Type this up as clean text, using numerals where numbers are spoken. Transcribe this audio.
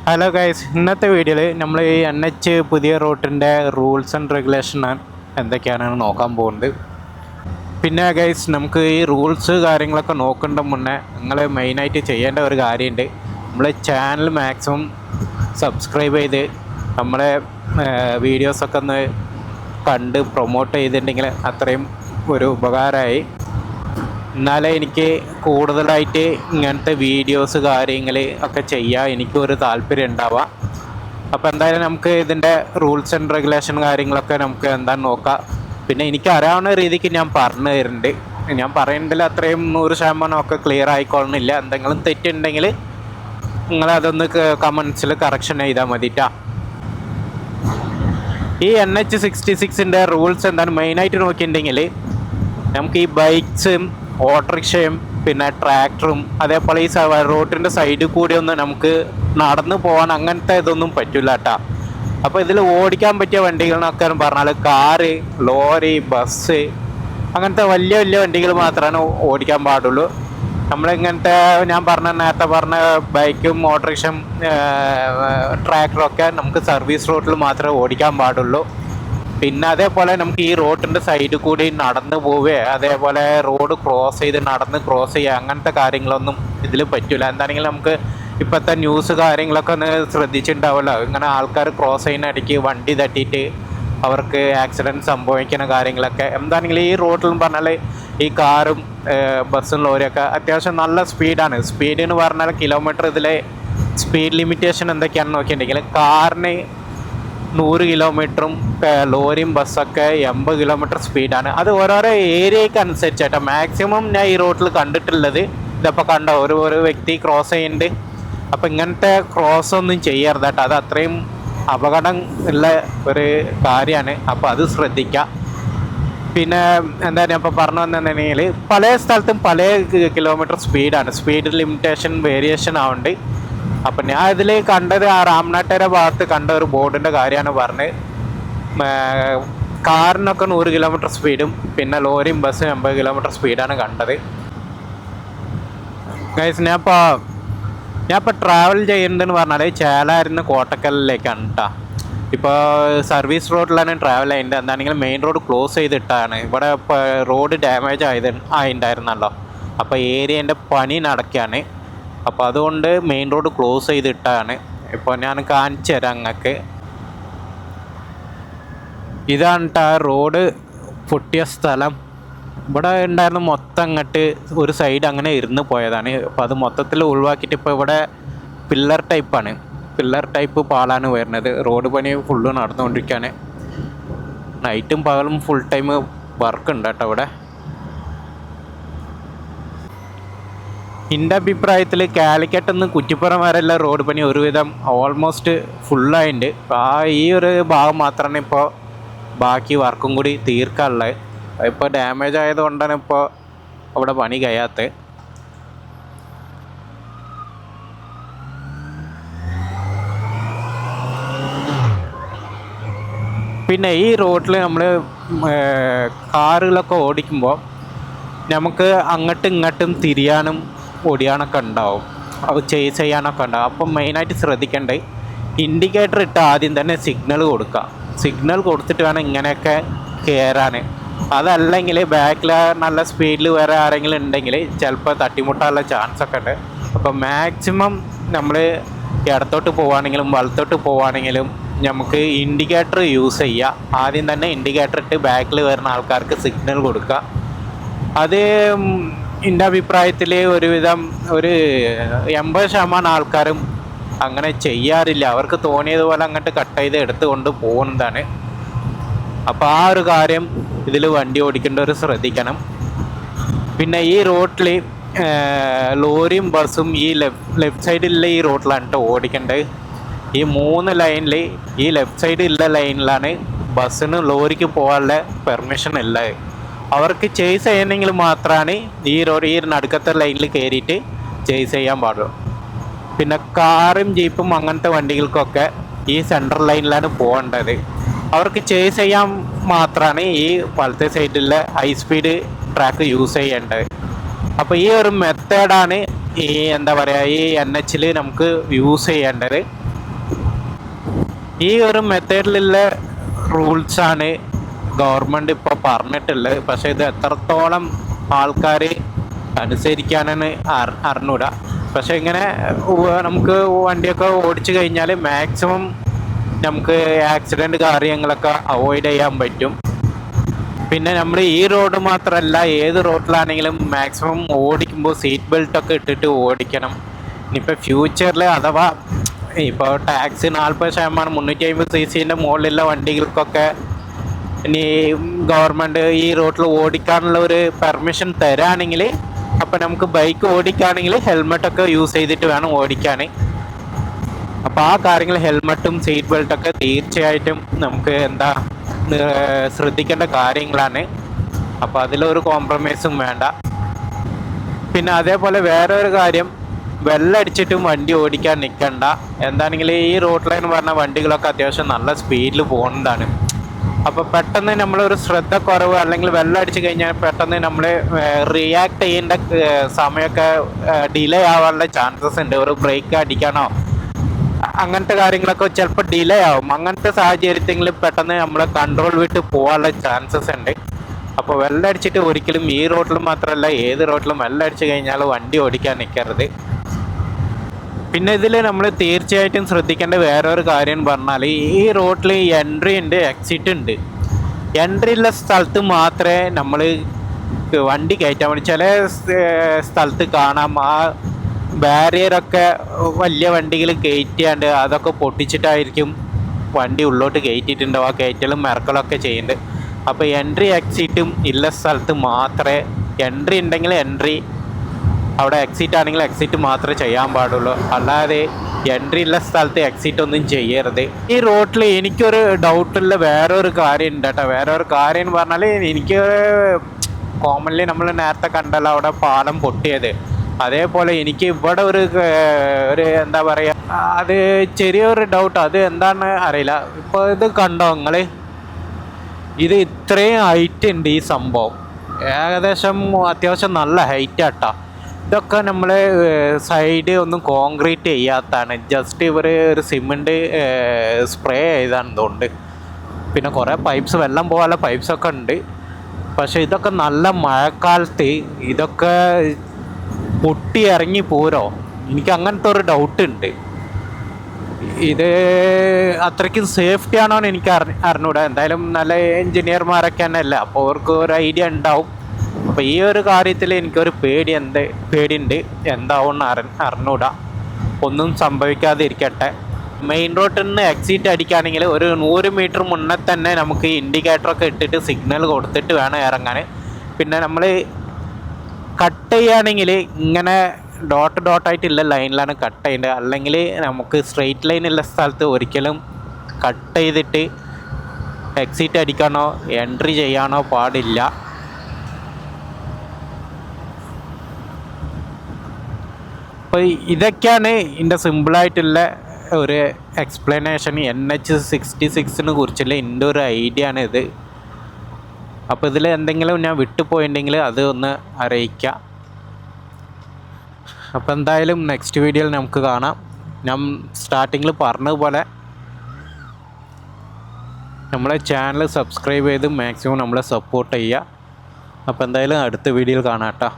Hello guys, ഇന്നത്തെ വീഡിയോയിൽ നമ്മൾ ഈ NH പുതിയ റൂട്ടിൻ്റെ റൂൾസ് ആൻഡ് റെഗുലേഷൻ എന്തൊക്കെയാണ് നോക്കാൻ പോകുന്നത്. പിന്നെ ഗൈസ്, നമുക്ക് ഈ റൂൾസ് കാര്യങ്ങളൊക്കെ നോക്കേണ്ട മുന്നേ നിങ്ങൾ മെയിനായിട്ട് ചെയ്യേണ്ട ഒരു കാര്യമുണ്ട്. നമ്മളെ ചാനൽ മാക്സിമം സബ്സ്ക്രൈബ് ചെയ്ത് നമ്മളെ വീഡിയോസൊക്കെ ഒന്ന് കണ്ട് പ്രൊമോട്ട് ചെയ്തിട്ടുണ്ടെങ്കിൽ അത്രയും ഒരു ഉപകാരമായി. എന്നാലേ എനിക്ക് കൂടുതലായിട്ട് ഇങ്ങനത്തെ വീഡിയോസ് കാര്യങ്ങൾ ഒക്കെ ചെയ്യാൻ എനിക്കൊരു താല്പര്യം ഉണ്ടാവാം. അപ്പോൾ എന്തായാലും നമുക്ക് ഇതിൻ്റെ റൂൾസ് ആൻഡ് റെഗുലേഷൻ കാര്യങ്ങളൊക്കെ നമുക്ക് എന്താണെന്ന് നോക്കാം. പിന്നെ എനിക്ക് അറിയാവുന്ന രീതിക്ക് ഞാൻ പറഞ്ഞു തരുന്നുണ്ട്. ഞാൻ പറയുന്നതിൽ അത്രയും 100% ഒക്കെ ക്ലിയർ ആയിക്കൊള്ളുന്നില്ല. എന്തെങ്കിലും തെറ്റുണ്ടെങ്കിൽ നിങ്ങളതൊന്ന് കമൻസിൽ കറക്ഷൻ ചെയ്താൽ മതിട്ടാ. ഈ NH66ൻ്റെ റൂൾസ് എന്താണ് മെയിനായിട്ട് നോക്കിയിട്ടുണ്ടെങ്കിൽ, നമുക്ക് ഈ ബൈക്സും ഓട്ടോറിക്ഷയും പിന്നെ ട്രാക്ടറും അതേപോലെ ഈ റോഡിൻ്റെ സൈഡിൽ കൂടി ഒന്നും നമുക്ക് നടന്നു പോകാൻ അങ്ങനത്തെ ഇതൊന്നും പറ്റില്ല കേട്ടോ. അപ്പോൾ ഇതിൽ ഓടിക്കാൻ പറ്റിയ വണ്ടികളെന്നൊക്കെ പറഞ്ഞാൽ കാറ്, ലോറി, ബസ് അങ്ങനത്തെ വലിയ വലിയ വണ്ടികൾ മാത്രമാണ് ഓടിക്കാൻ പാടുള്ളൂ. നമ്മളിങ്ങനത്തെ ഞാൻ നേരത്തെ പറഞ്ഞ ബൈക്കും ഓട്ടോറിക്ഷയും ട്രാക്ടറും ഒക്കെ നമുക്ക് സർവീസ് റോഡിൽ മാത്രമേ ഓടിക്കാൻ പാടുള്ളൂ. പിന്നെ അതേപോലെ നമുക്ക് ഈ റോഡിൻ്റെ സൈഡിൽ കൂടി നടന്നു പോവുകയോ അതേപോലെ റോഡ് ക്രോസ് ചെയ്ത് നടന്ന് ക്രോസ് ചെയ്യുക അങ്ങനത്തെ കാര്യങ്ങളൊന്നും ഇതിൽ പറ്റില്ല. എന്താണെങ്കിലും നമുക്ക് ഇപ്പോഴത്തെ ന്യൂസ് കാര്യങ്ങളൊക്കെ ഒന്ന് ശ്രദ്ധിച്ചിട്ടുണ്ടാവുമല്ലോ. ഇങ്ങനെ ആൾക്കാർ ക്രോസ് ചെയ്യുന്ന ഇടയ്ക്ക് വണ്ടി തട്ടിയിട്ട് അവർക്ക് ആക്സിഡൻറ്റ് സംഭവിക്കുന്ന കാര്യങ്ങളൊക്കെ. എന്താണെങ്കിലും ഈ റോഡിലും പറഞ്ഞാൽ ഈ കാറും ബസ്സും ലോറിയൊക്കെ അത്യാവശ്യം നല്ല സ്പീഡാണ്. സ്പീഡ് എന്ന് പറഞ്ഞാൽ കിലോമീറ്റർ ഇതിലെ സ്പീഡ് ലിമിറ്റേഷൻ എന്തൊക്കെയാണെന്ന് നോക്കിയിട്ടുണ്ടെങ്കിൽ കാറിന് 100 കിലോമീറ്ററും ലോറിയും ബസ്സൊക്കെ 80 കിലോമീറ്റർ സ്പീഡാണ്. അത് ഓരോരോ ഏരിയയ്ക്ക് അനുസരിച്ചാട്ടോ. മാക്സിമം ഞാൻ ഈ റോഡിൽ കണ്ടിട്ടുള്ളത് ഇതപ്പോൾ കണ്ടോ, ഒരു വ്യക്തി ക്രോസ് ചെയ്യുന്നുണ്ട്. അപ്പോൾ ഇങ്ങനത്തെ ക്രോസ് ഒന്നും ചെയ്യരുത് കേട്ടോ. അത് അത്രയും അപകടം ഉള്ള ഒരു കാര്യമാണ്. അപ്പോൾ അത് ശ്രദ്ധിക്കുക. പിന്നെ എന്താ ഞാൻ ഇപ്പോൾ പറഞ്ഞു വന്നിട്ടുണ്ടെങ്കിൽ പല സ്ഥലത്തും പല കിലോമീറ്റർ സ്പീഡാണ്. സ്പീഡ് ലിമിറ്റേഷൻ വേരിയേഷൻ ആവുന്നുണ്ട്. അപ്പം ഞാൻ ഇതിൽ കണ്ടത് ആ രാംനാട്ടേരെ ഭാഗത്ത് കണ്ട ഒരു ബോർഡിൻ്റെ കാര്യമാണ് പറഞ്ഞത്. കാറിനൊക്കെ 100 കിലോമീറ്റർ സ്പീഡും പിന്നെ ലോറിയും ബസ്സും 80 കിലോമീറ്റർ സ്പീഡാണ് കണ്ടത്. ഗൈസ്, ഞാനിപ്പോൾ ട്രാവൽ ചെയ്യുന്നതെന്ന് പറഞ്ഞാൽ ചേലായിരുന്നു കോട്ടക്കലിലേക്കാണ് കേട്ടോ. ഇപ്പോൾ സർവീസ് റോഡിലാണ് ട്രാവൽ ചെയ്യുന്നത്. എന്താണെങ്കിലും മെയിൻ റോഡ് ക്ലോസ് ചെയ്തിട്ടാണ്. ഇവിടെ ഇപ്പോൾ റോഡ് ഡാമേജ് ആയിട്ടുണ്ടായിരുന്നല്ലോ. അപ്പോൾ ഏരിയേൻ്റെ പണി നടക്കുകയാണ്. അപ്പോൾ അതുകൊണ്ട് മെയിൻ റോഡ് ക്ലോസ് ചെയ്തിട്ടാണ്. ഇപ്പോൾ ഞാൻ കാണിച്ചു തരാം നിങ്ങൾക്ക്. ഇതാണ് കേട്ടോ റോഡ് പൊട്ടിയ സ്ഥലം. ഇവിടെ ഉണ്ടായിരുന്ന മൊത്തം അങ്ങോട്ട് ഒരു സൈഡ് അങ്ങനെ ഇരുന്ന് പോയതാണ്. അപ്പോൾ അത് മൊത്തത്തിൽ ഒഴിവാക്കിയിട്ട് ഇപ്പോൾ ഇവിടെ പില്ലർ ടൈപ്പാണ്. പില്ലർ ടൈപ്പ് പാലാണ് വരുന്നത്. റോഡ് പണി ഫുള്ള് നടന്നുകൊണ്ടിരിക്കുകയാണ്. നൈറ്റും പകലും ഫുൾ ടൈം വർക്ക് ഉണ്ട് കേട്ടോ ഇവിടെ. എൻ്റെ അഭിപ്രായത്തിൽ കാലിക്കറ്റ് നിന്ന് കുറ്റിപ്പുറം വരെയുള്ള റോഡ് പണി ഒരുവിധം ഓൾമോസ്റ്റ് ഫുള്ളായിട്ടുണ്ട്. ഈ ഒരു ഭാഗം മാത്രമാണ് ഇപ്പോൾ ബാക്കി വർക്കും കൂടി തീർക്കാനുള്ളത്. ഇപ്പോൾ ഡാമേജ് ആയതുകൊണ്ടാണ് ഇപ്പോൾ അവിടെ പണി കഴിയാത്തത്. പിന്നെ ഈ റോഡിൽ നമ്മൾ കാറുകളൊക്കെ ഓടിക്കുമ്പോൾ നമുക്ക് അങ്ങോട്ടും ഇങ്ങോട്ടും തിരിയാനും ഓടിയാനൊക്കെ ഉണ്ടാവും. അത് ചേസ് ചെയ്യാനൊക്കെ ഉണ്ടാവും. അപ്പം മെയിനായിട്ട് ശ്രദ്ധിക്കേണ്ടത് ഇൻഡിക്കേറ്റർ ഇട്ട് ആദ്യം തന്നെ സിഗ്നൽ കൊടുക്കുക. സിഗ്നൽ കൊടുത്തിട്ട് വേണം ഇങ്ങനെയൊക്കെ കയറാൻ. അതല്ലെങ്കിൽ ബാക്കിൽ നല്ല സ്പീഡിൽ വേറെ ആരെങ്കിലും ഉണ്ടെങ്കിൽ ചിലപ്പോൾ തട്ടിമുട്ടാനുള്ള ചാൻസ് ഒക്കെ ഉണ്ട്. അപ്പോൾ മാക്സിമം നമ്മൾ ഇടത്തോട്ട് പോവുകയാണെങ്കിലും വലത്തോട്ട് പോവുകയാണെങ്കിലും നമുക്ക് ഇൻഡിക്കേറ്റർ യൂസ് ചെയ്യുക. ആദ്യം തന്നെ ഇൻഡിക്കേറ്റർ ഇട്ട് ബാക്കിൽ വരുന്ന ആൾക്കാർക്ക് സിഗ്നൽ കൊടുക്കുക. അത് എൻ്റെ അഭിപ്രായത്തിൽ ഒരുവിധം ഒരു 80% ആൾക്കാരും അങ്ങനെ ചെയ്യാറില്ല. അവർക്ക് തോന്നിയതുപോലെ അങ്ങോട്ട് കട്ട് ചെയ്ത് എടുത്തുകൊണ്ട് പോകുന്നതാണ്. അപ്പോൾ ആ ഒരു കാര്യം ഇതിൽ വണ്ടി ഓടിക്കേണ്ടവർ ശ്രദ്ധിക്കണം. പിന്നെ ഈ റോഡിൽ ലോറിയും ബസ്സും ഈ ലെഫ്റ്റ് സൈഡിലുള്ള ഈ റോഡിലാണ് കേട്ടോ ഓടിക്കേണ്ടത്. ഈ 3 ലൈനിൽ ഈ ലെഫ്റ്റ് സൈഡിലുള്ള ലൈനിലാണ് ബസ്സിന് ലോറിക്ക് പോകാനുള്ള പെർമിഷൻ ഉള്ളത്. അവർക്ക് ചേസ് ചെയ്യണമെങ്കിൽ മാത്രമാണ് ഈ നടുക്കത്തെ ലൈനിൽ കയറിയിട്ട് ചേസ് ചെയ്യാൻ പാടുള്ളൂ. പിന്നെ കാറും ജീപ്പും അങ്ങനത്തെ വണ്ടികൾക്കൊക്കെ ഈ സെൻട്രൽ ലൈനിലാണ് പോകേണ്ടത്. അവർക്ക് ചേസ് ചെയ്യാൻ മാത്രമാണ് ഈ വലത്തെ സൈഡിലെ ഹൈ സ്പീഡ് ട്രാക്ക് യൂസ് ചെയ്യേണ്ടത്. അപ്പോൾ ഈ ഒരു മെത്തേഡാണ് ഈ എന്താ പറയുക ഈ NH നമുക്ക് യൂസ് ചെയ്യേണ്ടത്. ഈ ഒരു മെത്തേഡിലുള്ള റൂൾസാണ് ഗവൺമെൻറ് ഇപ്പോൾ പറഞ്ഞിട്ടുള്ളത്. പക്ഷേ ഇത് എത്രത്തോളം ആൾക്കാർ അനുസരിക്കാനാണ് അറിഞ്ഞൂടാ. പക്ഷെ ഇങ്ങനെ നമുക്ക് വണ്ടിയൊക്കെ ഓടിച്ചു കഴിഞ്ഞാൽ മാക്സിമം നമുക്ക് ആക്സിഡൻറ്റ് കാര്യങ്ങളൊക്കെ അവോയ്ഡ് ചെയ്യാൻ പറ്റും. പിന്നെ നമ്മൾ ഈ റോഡ് മാത്രമല്ല, ഏത് റോഡിലാണെങ്കിലും മാക്സിമം ഓടിക്കുമ്പോൾ സീറ്റ് ബെൽറ്റൊക്കെ ഇട്ടിട്ട് ഓടിക്കണം. ഇനിയിപ്പോൾ ഫ്യൂച്ചറിൽ അഥവാ ഇപ്പോൾ ടാക്സി 40% 350cc മുകളിലുള്ള വണ്ടികൾക്കൊക്കെ ഇനി ഗവൺമെൻറ് ഈ റോഡിൽ ഓടിക്കാനുള്ള ഒരു പെർമിഷൻ തരാണെങ്കിൽ, അപ്പം നമുക്ക് ബൈക്ക് ഓടിക്കുകയാണെങ്കിൽ ഹെൽമെറ്റൊക്കെ യൂസ് ചെയ്തിട്ട് വേണം ഓടിക്കാൻ. അപ്പോൾ ആ കാര്യങ്ങൾ ഹെൽമെറ്റും സീറ്റ് ബെൽറ്റൊക്കെ തീർച്ചയായിട്ടും നമുക്ക് ശ്രദ്ധിക്കേണ്ട കാര്യങ്ങളാണ്. അപ്പോൾ അതിലൊരു കോംപ്രമൈസും വേണ്ട. പിന്നെ അതേപോലെ വേറെ ഒരു കാര്യം, വെള്ളമടിച്ചിട്ടും വണ്ടി ഓടിക്കാൻ നിൽക്കണ്ട. എന്താണെങ്കിൽ ഈ റോഡിലെന്ന് പറഞ്ഞ വണ്ടികളൊക്കെ അത്യാവശ്യം നല്ല സ്പീഡിൽ പോകുന്നതാണ്. അപ്പോൾ പെട്ടെന്ന് നമ്മളൊരു ശ്രദ്ധ കുറവ് അല്ലെങ്കിൽ വെള്ളം അടിച്ചു കഴിഞ്ഞാൽ പെട്ടെന്ന് നമ്മൾ റിയാക്ട് ചെയ്യേണ്ട സമയമൊക്കെ ഡിലേ ആവാനുള്ള ചാൻസസ് ഉണ്ട്. ഒരു ബ്രേക്ക് അടിക്കണോ അങ്ങനത്തെ കാര്യങ്ങളൊക്കെ ചിലപ്പോൾ ഡിലേ ആവും. അങ്ങനത്തെ സാഹചര്യത്തിൽ പെട്ടെന്ന് നമ്മളെ കൺട്രോൾ വിട്ട് പോകാനുള്ള ചാൻസസ് ഉണ്ട്. അപ്പോൾ വെള്ളം അടിച്ചിട്ട് ഒരിക്കലും ഈ റോഡിൽ മാത്രമല്ല ഏത് റോഡിലും വെള്ളം അടിച്ചു കഴിഞ്ഞാൽ വണ്ടി ഓടിക്കാൻ നിൽക്കരുത്. പിന്നെ ഇതിൽ നമ്മൾ തീർച്ചയായിട്ടും ശ്രദ്ധിക്കേണ്ട വേറൊരു കാര്യം പറഞ്ഞാൽ, ഈ റോഡിൽ എൻട്രി ഉണ്ട്, എക്സിറ്റ് ഉണ്ട്. എൻട്രി ഉള്ള സ്ഥലത്ത് മാത്രമേ നമ്മൾ വണ്ടി കയറ്റാൻ വേണ്ടി. ചില സ്ഥലത്ത് കാണാം ആ ബാരിയറൊക്കെ വലിയ വണ്ടികൾ കയറ്റിയാണ്ട് അതൊക്കെ പൊട്ടിച്ചിട്ടായിരിക്കും വണ്ടി ഉള്ളോട്ട് കയറ്റിയിട്ടുണ്ടാവും. ആ കയറ്റലും ഇറക്കലൊക്കെ ചെയ്യുന്നുണ്ട്. അപ്പോൾ എൻട്രി എക്സിറ്റും ഉള്ള സ്ഥലത്ത് മാത്രമേ, എൻട്രി ഉണ്ടെങ്കിൽ എൻട്രി, അവിടെ എക്സിറ്റ് ആണെങ്കിൽ എക്സിറ്റ് മാത്രമേ ചെയ്യാൻ പാടുള്ളൂ. അല്ലാതെ എൻട്രി ഉള്ള സ്ഥലത്ത് എക്സിറ്റ് ഒന്നും ചെയ്യരുത്. ഈ റോഡിൽ എനിക്കൊരു ഡൗട്ടുള്ള വേറൊരു കാര്യം ഉണ്ട് കേട്ടോ. വേറൊരു കാര്യം എന്ന് പറഞ്ഞാൽ, എനിക്ക് കോമൺലി നമ്മൾ നേരത്തെ കണ്ടല്ലോ അവിടെ പാലം പൊട്ടിയത്. അതേപോലെ എനിക്ക് ഇവിടെ ഒരു എന്താ പറയുക, അത് ചെറിയൊരു ഡൗട്ട്. അത് എന്താണെന്ന് അറിയില്ല. ഇപ്പോൾ ഇത് കണ്ടോ നിങ്ങൾ, ഇത് ഇത്രയും ഹൈറ്റ് ഉണ്ട് ഈ സംഭവം. ഏകദേശം അത്യാവശ്യം നല്ല ഹൈറ്റ് ആട്ടാ. ഇതൊക്കെ നമ്മൾ സൈഡ് ഒന്നും കോൺക്രീറ്റ് ചെയ്യാത്തതാണ്. ജസ്റ്റ് ഇവർ ഒരു സിമെൻറ്റ് സ്പ്രേ ചെയ്താണെന്ന് തോന്നുന്നുണ്ട്. പിന്നെ കുറേ പൈപ്പ്സ്, വെള്ളം പോകാനുള്ള പൈപ്പ്സൊക്കെ ഉണ്ട്. പക്ഷേ ഇതൊക്കെ നല്ല മഴക്കാലത്ത് ഇതൊക്കെ പൊട്ടി ഇറങ്ങി പോരോ, എനിക്ക് അങ്ങനത്തെ ഒരു ഡൗട്ട് ഉണ്ട്. ഇത് അത്രയ്ക്കും സേഫ്റ്റി ആണോ എന്ന് എനിക്ക് അറിഞ്ഞൂടാ. എന്തായാലും നല്ല എൻജിനീയർമാരൊക്കെ തന്നെ അല്ല, അപ്പോൾ അവർക്ക് ഒരു ഐഡിയ ഉണ്ടാവും. അപ്പോൾ ഈ ഒരു കാര്യത്തിൽ എനിക്കൊരു പേടിയുണ്ട്. എന്താവും അറിഞ്ഞൂടാ. ഒന്നും സംഭവിക്കാതിരിക്കട്ടെ. മെയിൻ റോഡിൽ നിന്ന് എക്സിറ്റ് അടിക്കുകയാണെങ്കിൽ ഒരു 100 മീറ്റർ മുന്നേ തന്നെ നമുക്ക് ഇൻഡിക്കേറ്ററൊക്കെ ഇട്ടിട്ട് സിഗ്നൽ കൊടുത്തിട്ട് വേണം ഇറങ്ങാൻ. പിന്നെ നമ്മൾ കട്ട് ചെയ്യുകയാണെങ്കിൽ ഇങ്ങനെ ഡോട്ടായിട്ടുള്ള ലൈനിലാണ് കട്ട് ചെയ്യേണ്ടത്. അല്ലെങ്കിൽ നമുക്ക് സ്ട്രെയിറ്റ് ലൈനുള്ള സ്ഥലത്ത് ഒരിക്കലും കട്ട് ചെയ്തിട്ട് എക്സിറ്റ് അടിക്കാനോ എൻട്രി ചെയ്യാനോ പാടില്ല. അപ്പോൾ ഇതൊക്കെയാണ് ഇതിൻ്റെ സിമ്പിളായിട്ടുള്ള ഒരു എക്സ്പ്ലനേഷൻ. NH-66 കുറിച്ചുള്ള എൻ്റെ ഒരു ഐഡിയ ആണ് ഇത്. അപ്പോൾ ഇതിൽ എന്തെങ്കിലും ഞാൻ വിട്ടുപോയിട്ടുണ്ടെങ്കിൽ അത് ഒന്ന് അറിയിക്കുക. അപ്പോൾ എന്തായാലും നെക്സ്റ്റ് വീഡിയോയിൽ നമുക്ക് കാണാം. ഞാൻ സ്റ്റാർട്ടിങ്ങിൽ പറഞ്ഞതുപോലെ നമ്മളെ ചാനൽ സബ്സ്ക്രൈബ് ചെയ്ത് മാക്സിമം നമ്മളെ സപ്പോർട്ട് ചെയ്യുക. അപ്പോൾ എന്തായാലും അടുത്ത വീഡിയോയിൽ കാണാം കേട്ടോ.